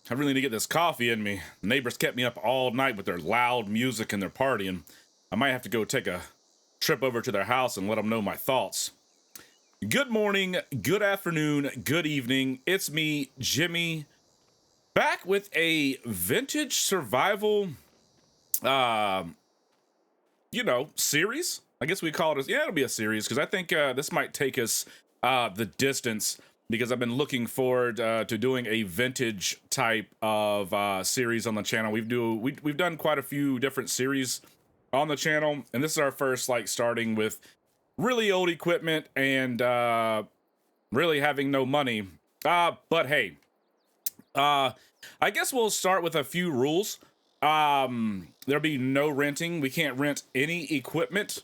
I really need to get this coffee in me. Neighbors kept me up all night with their loud music and their partying. I might have to go take a trip over to their house and let them know my thoughts. Good morning, good afternoon, good evening. It's me, Jimmy, back with a vintage survival, uh, series. I guess we call it, it'll be a series because I think this might take us the distance because I've been looking forward to doing a vintage type of series on the channel. We've done quite a few different series on the channel, and this is our first, like, starting with really old equipment and really having no money. But hey, I guess we'll start with a few rules. There'll be no renting. We can't rent any equipment.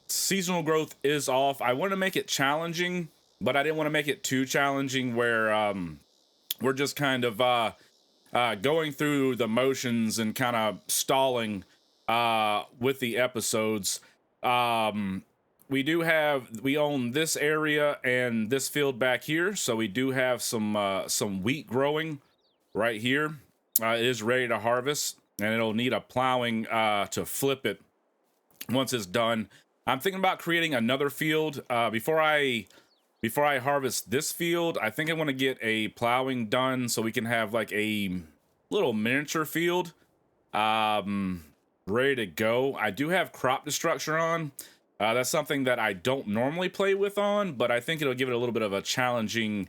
Seasonal growth is off. I want to make it challenging, but I didn't want to make it too challenging where we're just kind of going through the motions and kind of stalling with the episodes. We own this area and this field back here, so we do have some wheat growing right here. It is ready to harvest, and it'll need a plowing to flip it once it's done. I'm thinking about creating another field before I harvest this field. I think I want to get a plowing done so we can have like a little miniature field ready to go. I do have crop destruction on. That's something that I don't normally play with on, but I think it'll give it a little bit of a challenging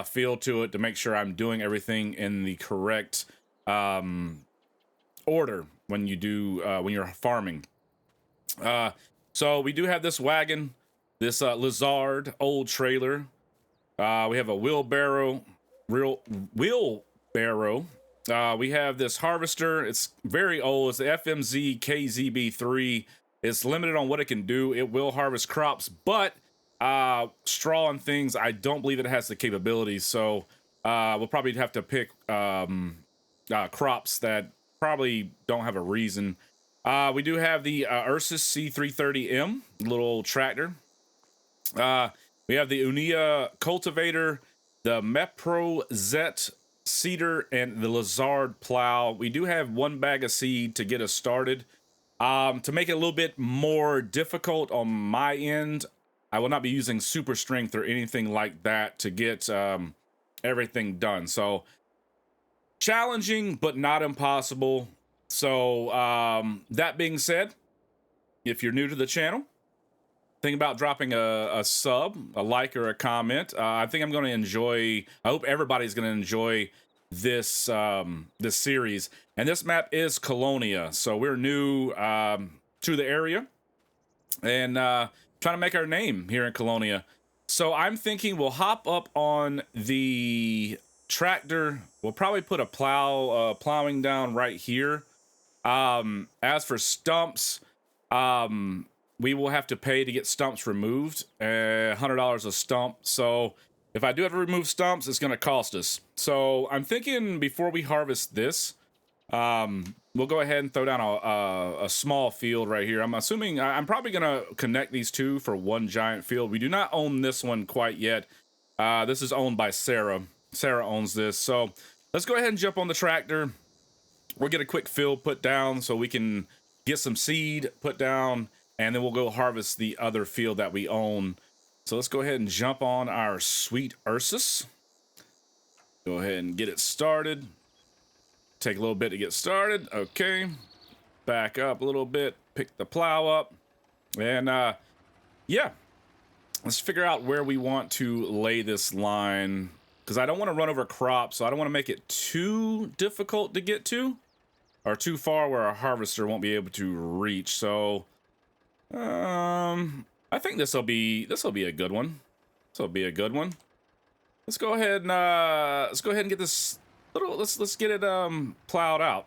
feel to it to make sure I'm doing everything in the correct order when you're farming. So we do have this wagon, this Lizard old trailer. We have a wheelbarrow. We have this harvester. It's very old. It's the FMZ KZB3. It's limited on what it can do. It will harvest crops, but straw and things, I don't believe it has the capabilities. So we'll probably have to pick crops that probably don't have a reason. We do have the Ursus C330M, little tractor. We have the Unia cultivator, the Mepro Zet seeder, and the Lizard plow. We do have one bag of seed to get us started. To make it a little bit more difficult on my end, I will not be using super strength or anything like that to get everything done. So challenging, but not impossible. So that being said, if you're new to the channel, think about dropping a sub, a like, or a comment. I think I'm going to enjoy. I hope everybody's going to enjoy this this series. And this map is Kolonia, so we're new to the area and trying to make our name here in Kolonia. So I'm thinking we'll hop up on the tractor. We'll probably put a plowing down right here. As for stumps, we will have to pay to get stumps removed, $100 a stump. So if I do have to remove stumps, it's going to cost us. So I'm thinking before we harvest this, we'll go ahead and throw down a small field right here. I'm assuming I'm probably going to connect these two for one giant field. We do not own this one quite yet. This is owned by Sarah. Sarah owns this. So let's go ahead and jump on the tractor. We'll get a quick field put down so we can get some seed put down, and then we'll go harvest the other field that we own. So let's go ahead and jump on our sweet Ursus. Go ahead and get it started. Take a little bit to get started. Okay. Back up a little bit. Pick the plow up. And yeah. Let's figure out where we want to lay this line, because I don't want to run over crops, so I don't want to make it too difficult to get to, or too far where our harvester won't be able to reach. So I think this will be a good one. This will be a good one. Let's go ahead and get this little, let's get it plowed out.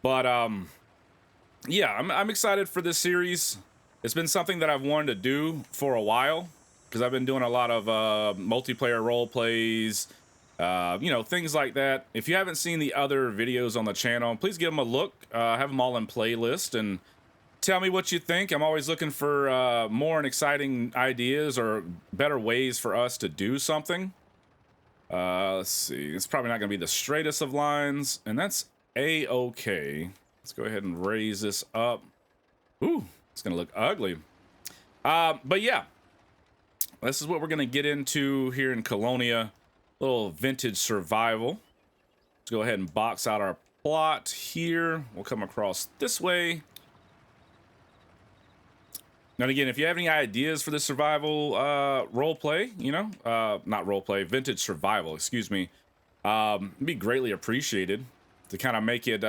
But yeah, I'm excited for this series. It's been something that I've wanted to do for a while, because I've been doing a lot of multiplayer role plays, things like that. If you haven't seen the other videos on the channel, please give them a look. Have them all in playlist and tell me what you think. I'm always looking for more and exciting ideas or better ways for us to do something. Let's see. It's probably not going to be the straightest of lines, and that's a-okay. Let's go ahead and raise this up. Ooh, it's going to look ugly. But yeah, this is what we're going to get into here in Kolonia. Little vintage survival. Let's go ahead and box out our plot here. We'll come across this way. And again, if you have any ideas for this survival role play, you know, not role play, vintage survival, excuse me, it'd be greatly appreciated to kind of make it,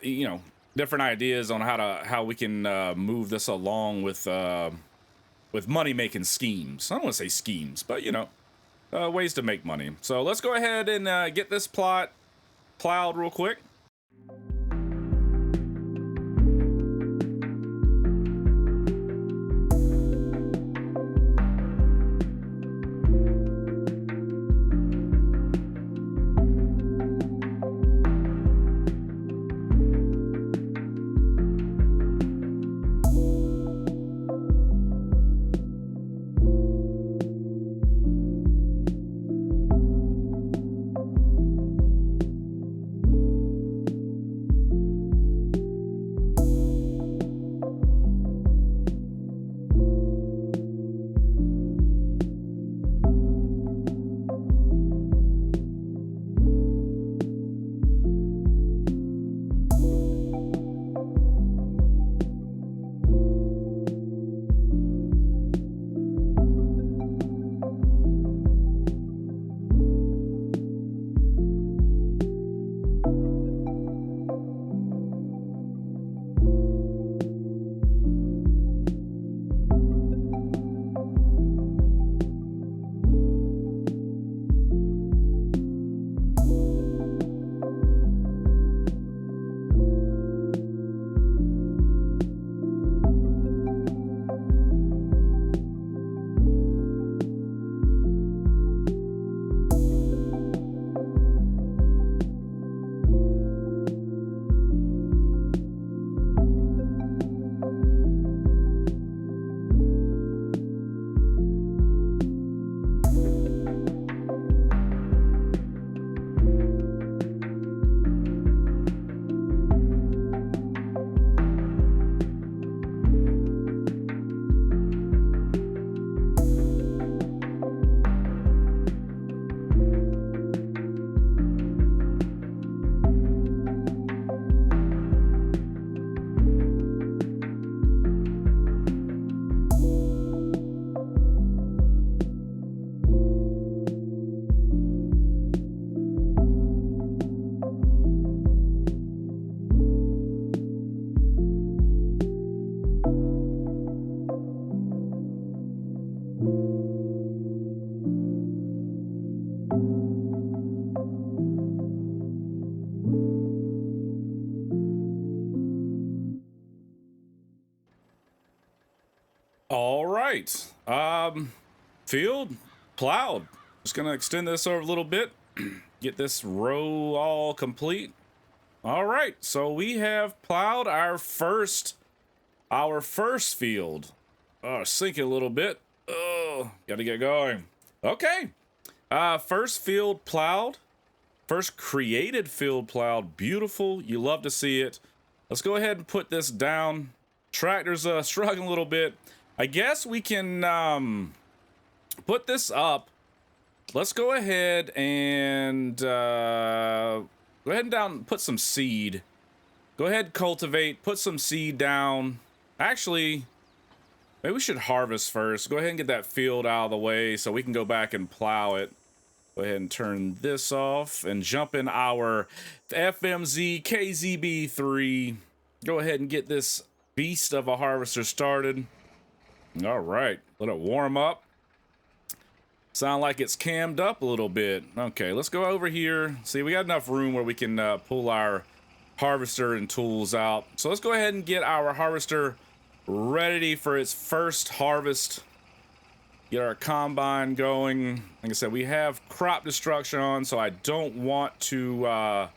you know, different ideas on how we can move this along with money making schemes. I don't want to say schemes, but you know, ways to make money. So let's go ahead and get this plot plowed real quick. All right. Field plowed. Just gonna extend this over a little bit. Get this row all complete. All right. So we have plowed our first field. Oh, sinking a little bit. Oh, gotta get going. Okay. First field plowed. First created field plowed. Beautiful. You love to see it. Let's go ahead and put this down. Tractor's struggling a little bit. I guess we can put this up. Let's go ahead and put some seed. Go ahead, cultivate, put some seed down. Actually, maybe we should harvest first. Go ahead and get that field out of the way so we can go back and plow it. Go ahead and turn this off and jump in our FMZ KZB3. Go ahead and get this beast of a harvester started. All right, let it warm up. Sound like it's cammed up a little bit. Okay, let's go over here. See, we got enough room where we can pull our harvester and tools out. So let's go ahead and get our harvester ready for its first harvest. Get our combine going. Like I said, we have crop destruction on, so I don't want to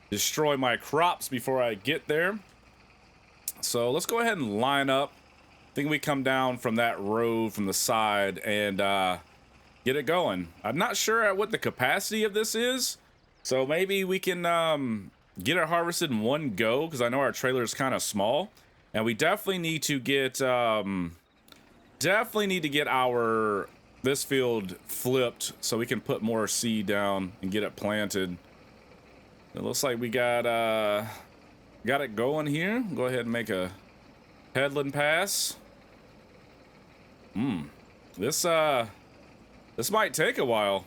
destroy my crops before I get there. So let's go ahead and line up. I think we come down from that road from the side and get it going. I'm not sure what the capacity of this is, so maybe we can get it harvested in one go, because I know our trailer is kind of small, and we definitely need to get our this field flipped so we can put more seed down and get it planted. It looks like we got it going here. Go ahead and make a headland pass. This might take a while.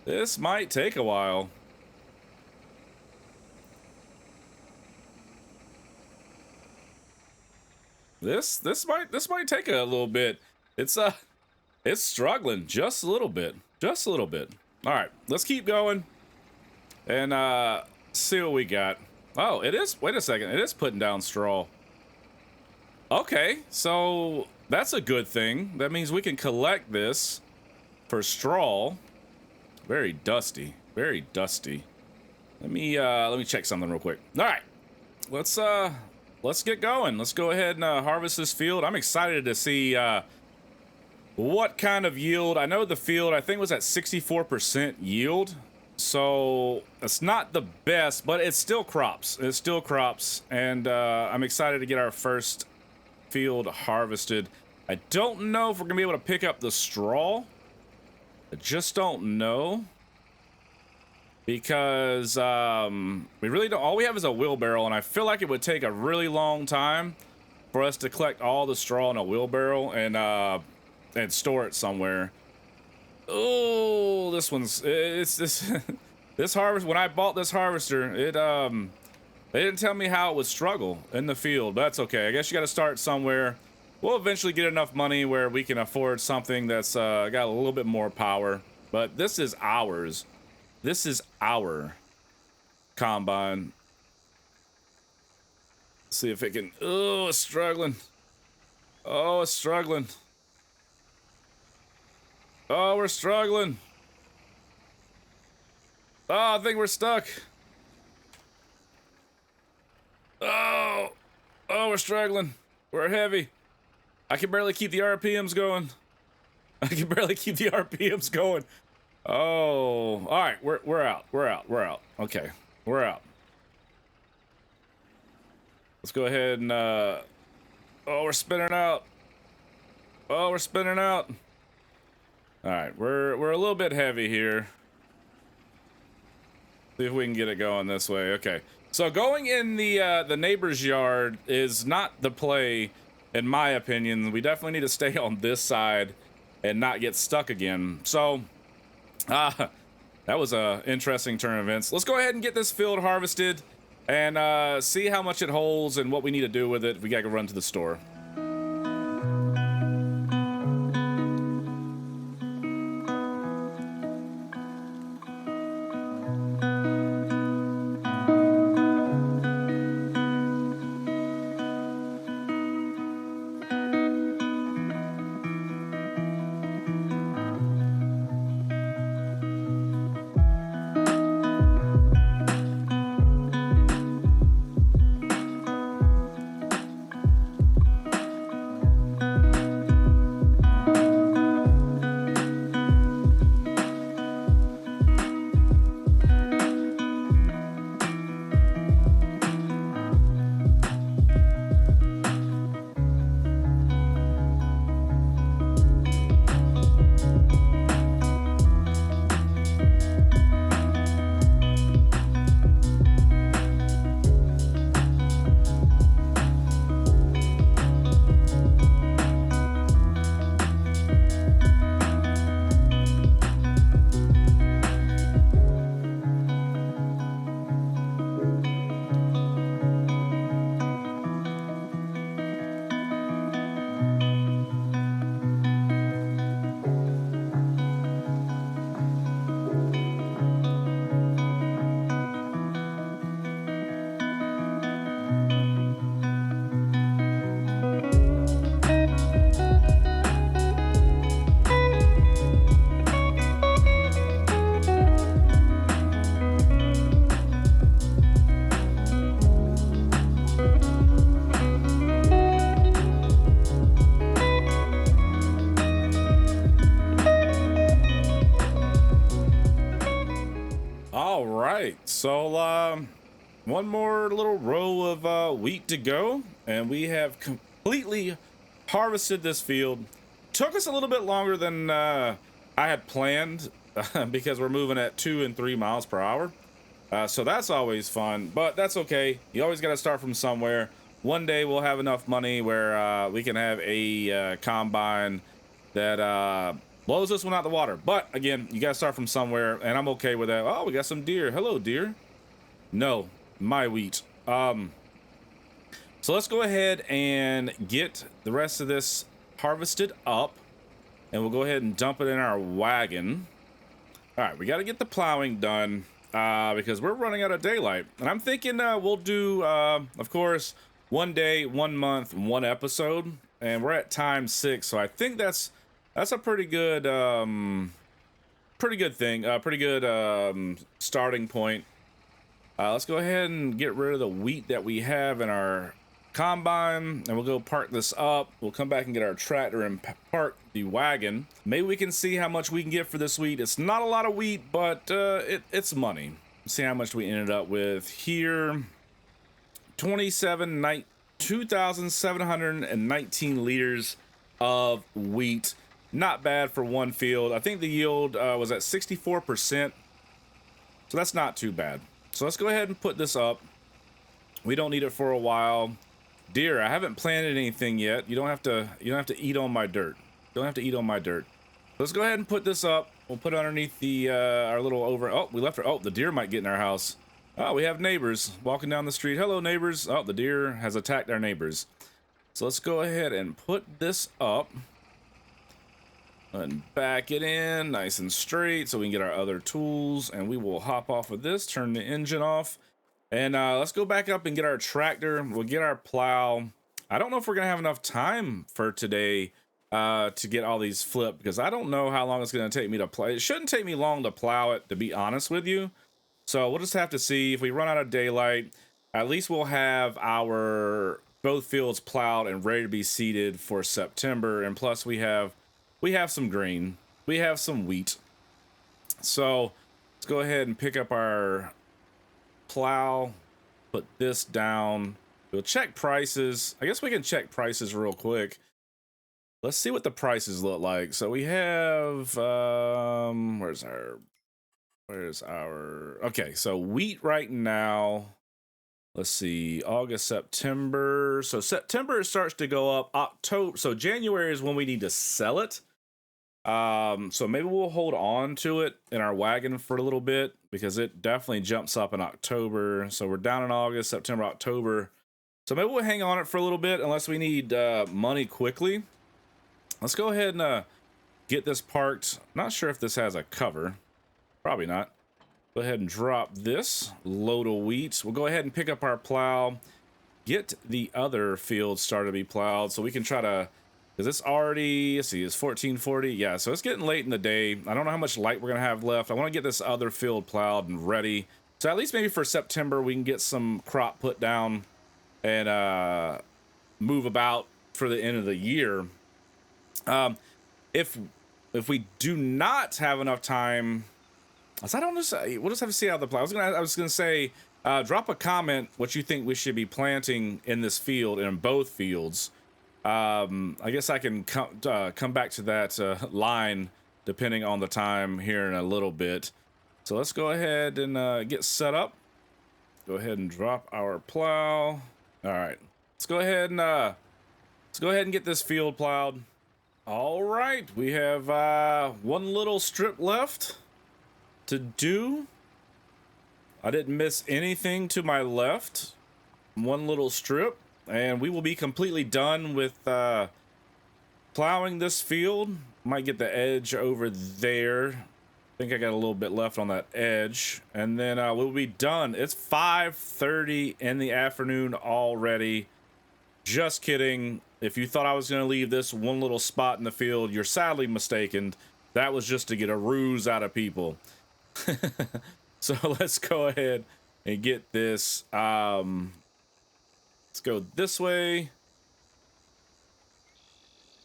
This might take a while. This might take a little bit. It's struggling just a little bit. Just a little bit. All right, let's keep going and see what we got. Oh, it is. Wait a second. It is putting down straw. Okay, so that's a good thing. That means we can collect this for straw. Very dusty. Very dusty. Let me check something real quick. All right, let's get going. Let's go ahead and harvest this field. I'm excited to see what kind of yield. I know the field, I think, was at 64% yield. So it's not the best, but it's still crops. It's still crops. And I'm excited to get our first field harvested. I don't know if we're gonna be able to pick up the straw. I just don't know. Because we really don't. All we have is a wheelbarrow, and I feel like it would take a really long time for us to collect all the straw in a wheelbarrow and store it somewhere. Oh, this one's this harvest. When I bought this harvester, they didn't tell me how it would struggle in the field. But that's okay. I guess you got to start somewhere. We'll eventually get enough money where we can afford something that's got a little bit more power. But this is ours. This is our combine. Let's see if it can. Oh, it's struggling. Oh, it's struggling. Oh, we're struggling. Oh, I think we're stuck. Oh, we're struggling. We're heavy. I can barely keep the RPMs going. I can barely keep the RPMs going. Oh, all right, we're out. We're out. Okay, we're out. Let's go ahead and oh, we're spinning out. Oh, we're spinning out. All right, we're a little bit heavy here. See if we can get it going this way. Okay, so going in the neighbor's yard is not the play, in my opinion. We definitely need to stay on this side and not get stuck again. So. That was a interesting turn of events. Let's go ahead and get this field harvested and see how much it holds and what we need to do with it. We gotta run to the store. All right, so one more little row of wheat to go, and we have completely harvested this field. Took us a little bit longer than I had planned because we're moving at 2 and 3 miles per hour. So that's always fun, but that's okay. You always got to start from somewhere. One day we'll have enough money where we can have a combine that blows this one out the water. But again, you got to start from somewhere, and I'm okay with that. Oh, we got some deer. Hello, deer. No, my wheat. So let's go ahead and get the rest of this harvested up, and we'll go ahead and dump it in our wagon. All right, we got to get the plowing done because we're running out of daylight. And I'm thinking we'll do, of course, 1 day, 1 month, 1 episode, and we're at time 6. So I think that's a pretty good thing, pretty good starting point. Let's go ahead and get rid of the wheat that we have in our combine, and we'll go park this up. We'll come back and get our tractor and park the wagon. Maybe we can see how much we can get for this wheat. It's not a lot of wheat, but it's money. See how much we ended up with here. 2,719 liters of wheat. Not bad for one field. I think the yield was at 64%, so that's not too bad. So let's go ahead and put this up. We don't need it for a while. Deer, I haven't planted anything yet. You don't have to eat on my dirt. Don't have to eat on my dirt. Let's go ahead and put this up. We'll put it underneath the our little over. Oh, we left her. Oh, the deer might get in our house. Oh, we have neighbors walking down the street. Hello, neighbors. Oh, the deer has attacked our neighbors. So let's go ahead and put this up and back it in nice and straight so we can get our other tools, and we will hop off of this, turn the engine off, and let's go back up and get our tractor. We'll get our plow. I don't know if we're gonna have enough time for today to get all these flipped, because I don't know how long it's gonna take me to plow. It shouldn't take me long to plow it, to be honest with you. So we'll just have to see. If we run out of daylight, at least we'll have our both fields plowed and ready to be seeded for September. And plus we have some grain, we have some wheat. So let's go ahead and pick up our plow, put this down. We'll check prices. I guess we can check prices real quick. Let's see what the prices look like. So we have where's our okay, so wheat right now, let's see, August, September. So September starts to go up. October, so January is when we need to sell it. So maybe we'll hold on to it in our wagon for a little bit, because it definitely jumps up in October. So we're down in August, September, October. So maybe we'll hang on it for a little bit unless we need money quickly. Let's go ahead and get this parked. Not sure if this has a cover. Probably not. Go ahead and drop this load of wheat. We'll go ahead and pick up our plow. Get the other field started to be plowed so we can try to, because it's already, let's see, it's 1440. Yeah, so it's getting late in the day. I don't know how much light we're going to have left. I want to get this other field plowed and ready. So at least maybe for September, we can get some crop put down and move about for the end of the year. If we do not have enough time, I don't know, we'll just have to see how the plow. I was gonna say, drop a comment what you think we should be planting in this field and in both fields. I guess I can come back to that line depending on the time here in a little bit. So let's go ahead and get set up. Go ahead and drop our plow. All right, let's go ahead and get this field plowed. All right, we have one little strip left to do. I didn't miss anything to my left. One little strip, and we will be completely done with plowing this field. Might get the edge over there. I think I got a little bit left on that edge, and then we'll be done. It's 5:30 in the afternoon already. Just kidding. If you thought I was going to leave this one little spot in the field, you're sadly mistaken. That was just to get a ruse out of people. So let's go ahead and get this. Let's go this way.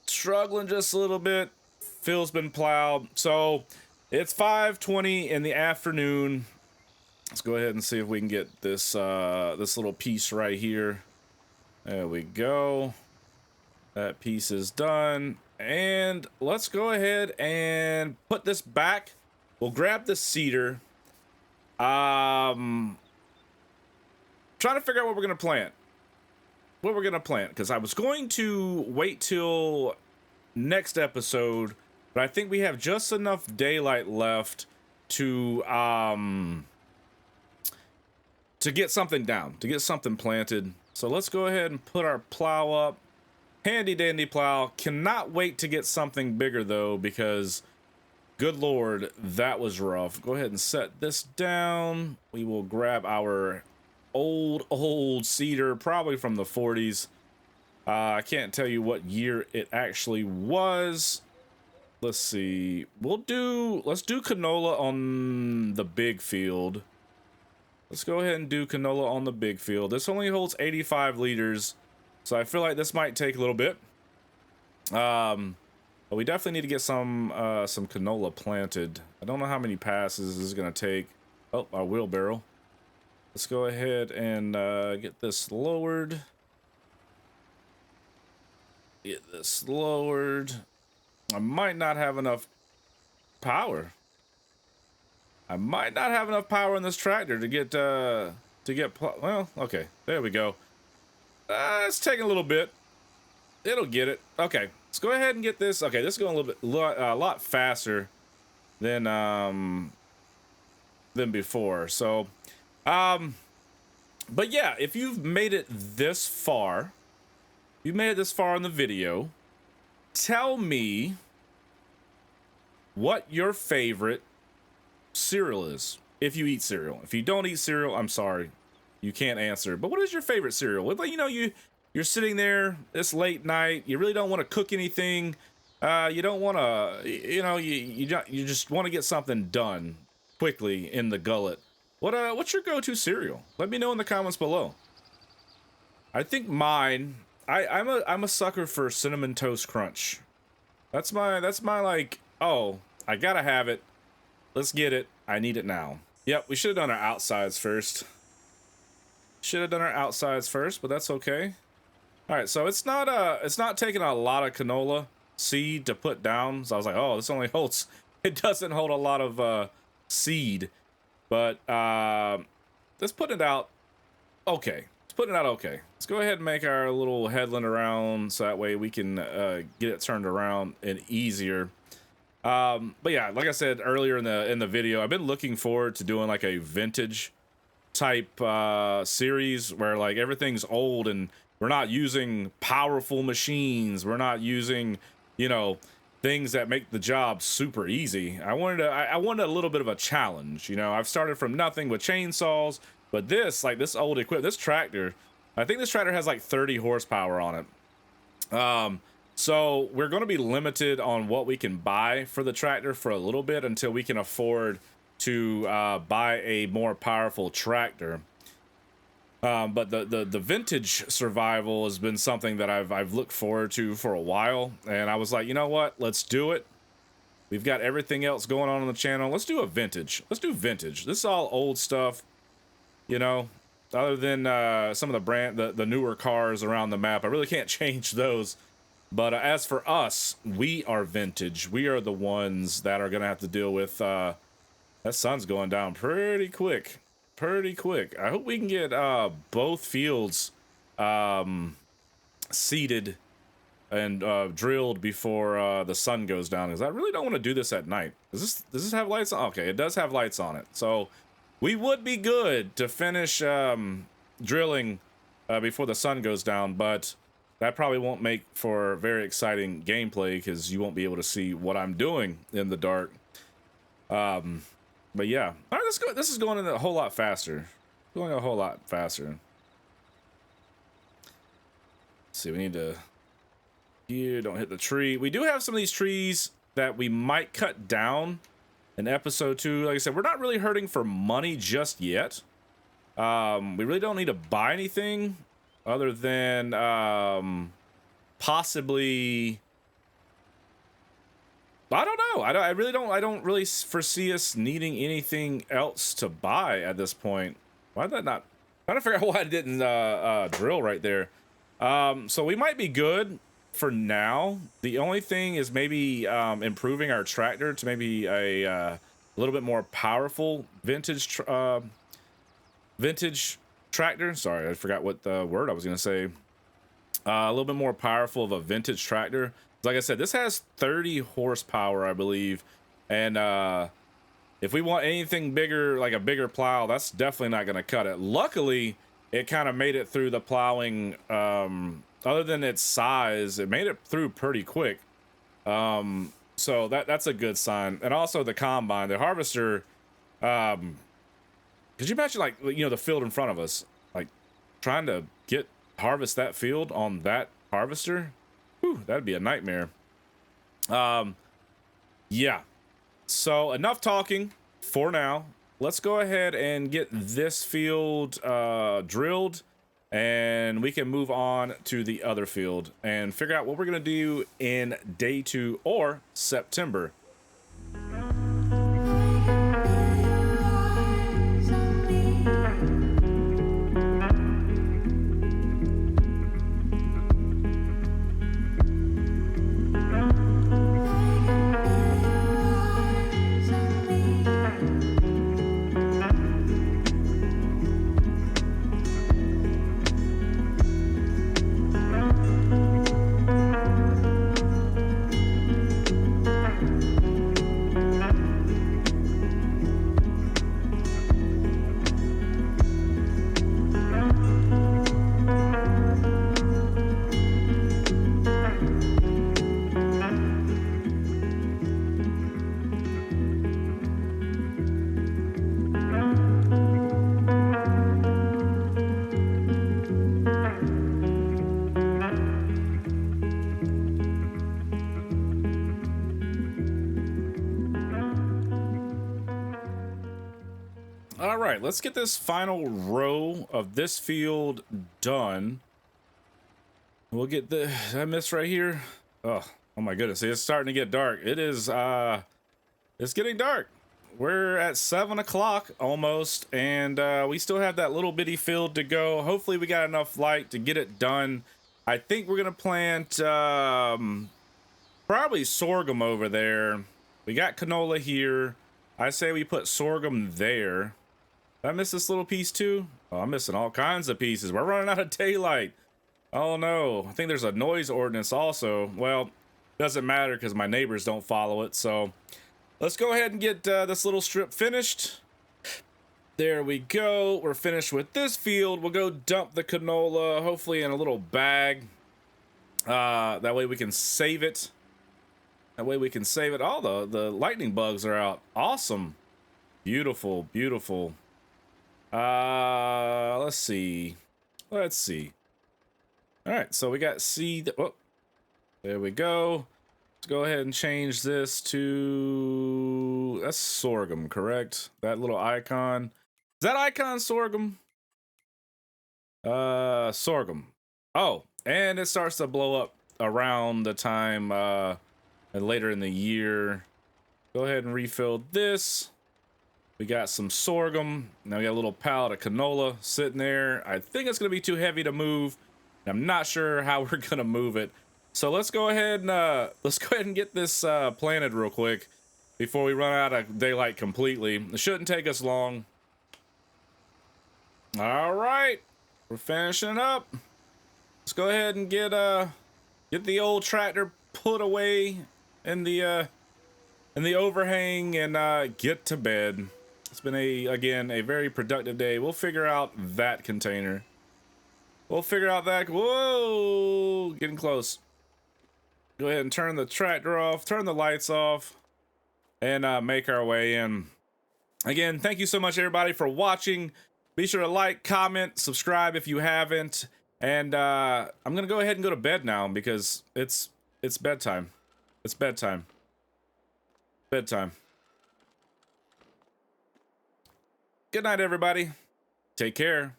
Struggling just a little bit. Field's been plowed. So it's 5:20 in the afternoon. Let's go ahead and see if we can get this this little piece right here. There we go. That piece is done. And let's go ahead and put this back. We'll grab the cedar. Trying to figure out what we're gonna plant. Because I was going to wait till next episode, but I think we have just enough daylight left to get something down, to get something planted. So let's go ahead and put our plow up. Handy dandy plow. Cannot wait to get something bigger though, because good lord, that was rough. Go ahead and set this down. We will grab our old cedar, probably from the 40s. I can't tell you what year it actually was. Let's see. Let's do canola on the big field. Let's go ahead and do canola on the big field. This only holds 85 liters, so I feel like this might take a little bit. But we definitely need to get some canola planted. I don't know how many passes this is gonna take. Oh, our wheelbarrow. Let's go ahead and get this lowered. Get this lowered. I might not have enough power. I might not have enough power in this tractor to get well, okay, there we go. It's taking a little bit. It'll get it. Okay, let's go ahead and get this. Okay, this is going a lot faster than before. So, but yeah, if you've made it this far, in the video, tell me what your favorite cereal is. If you eat cereal. If you don't eat cereal, I'm sorry, you can't answer. But what is your favorite cereal? Like, you know, you're sitting there, it's late night, you really don't want to cook anything. You don't want to, you know, you just want to get something done quickly in the gullet. What's your go-to cereal? Let me know in the comments below. I think mine, I'm a sucker for Cinnamon Toast Crunch. That's my like, oh, I gotta have it. Let's get it. I need it now. Yep, we should have done our outsides first. But that's okay. All right, so it's not taking a lot of canola seed to put down. So I was like, oh, this only holds, it doesn't hold a lot of seed, but let's put it out. Okay, let's go ahead and make our little headland around so that way we can get it turned around and easier. But yeah, like I said earlier in the video, I've been looking forward to doing like a vintage type series where like everything's old and we're not using powerful machines. We're not using, you know, things that make the job super easy. I wanted a little bit of a challenge. You know, I've started from nothing with chainsaws, but this, like this old equipment, this tractor, I think this tractor has like 30 horsepower on it. So we're going to be limited on what we can buy for the tractor for a little bit until we can afford to buy a more powerful tractor. But the vintage survival has been something that I've looked forward to for a while, and I was like, you know what, let's do it. We've got everything else going on the channel. Let's do a vintage. Let's do vintage. This is all old stuff, you know, other than some of the newer cars around the map. I really can't change those. But as for us, we are vintage. We are the ones that are gonna have to deal with that sun's going down pretty quick. I hope we can get both fields seeded and drilled before the sun goes down, because I really don't want to do this at night. Does this have lights on? Okay, it does have lights on it, so we would be good to finish drilling before the sun goes down, but that probably won't make for very exciting gameplay because you won't be able to see what I'm doing in the dark. But yeah, all right, let's go. This is going a whole lot faster. Going a whole lot faster. Let's see, we need to. Here, don't hit the tree. We do have some of these trees that we might cut down in episode 2. Like I said, we're not really hurting for money just yet. We really don't need to buy anything other than possibly I don't know. I really don't. I don't really foresee us needing anything else to buy at this point. Why did that not? Trying to figure out why I didn't drill right there. So we might be good for now. The only thing is maybe improving our tractor to maybe a little bit more powerful vintage tractor. Sorry, I forgot what the word I was gonna say. A little bit more powerful of a vintage tractor. Like I said, this has 30 horsepower, I believe, and if we want anything bigger, like a bigger plow, that's definitely not going to cut it. Luckily, it kind of made it through the plowing. Other than its size, it made it through pretty quick. So that's a good sign. And also the combine, the harvester. Could you imagine, like, you know, the field in front of us, like trying to harvest that field on that harvester? Whew, that'd be a nightmare. Yeah. So enough talking for now. Let's go ahead and get this field drilled, and we can move on to the other field and figure out what we're gonna do in day 2 or September. All right, let's get this final row of this field done. We'll get the, did I miss right here? Oh my goodness, it's starting to get dark. It is, it's getting dark. We're at 7 o'clock almost, and we still have that little bitty field to go. Hopefully we got enough light to get it done. I think we're gonna plant probably sorghum over there. We got canola here. I say we put sorghum there. Did I miss this little piece too? Oh, I'm missing all kinds of pieces. We're running out of daylight. Oh no, I think there's a noise ordinance also. Well, doesn't matter because my neighbors don't follow it. So let's go ahead and get this little strip finished. There we go. We're finished with this field. We'll go dump the canola, hopefully in a little bag. That way we can save it. That way we can save it. All the lightning bugs are out. Awesome. Beautiful, beautiful. Let's see. Let's see. All right, so we got seed. Oh, there we go. Let's go ahead and change this to, that's sorghum, correct? That little icon. Is that icon sorghum? Sorghum. Oh, and it starts to blow up around the time and later in the year. Go ahead and refill this. We got some sorghum. Now we got a little pallet of canola sitting there. I think it's gonna be too heavy to move. I'm not sure how we're gonna move it. So let's go ahead and get this planted real quick before we run out of daylight completely. It shouldn't take us long. All right, we're finishing up. Let's go ahead and get the old tractor put away in the overhang and get to bed. It's been again a very productive day. We'll figure out that container. We'll figure out that. Whoa, getting close. Go ahead and turn the tractor off, turn the lights off, and make our way in. Again, thank you so much everybody for watching. Be sure to like, comment, subscribe if you haven't. And I'm gonna go ahead and go to bed now because it's bedtime. It's bedtime. Bedtime. Good night, everybody. Take care.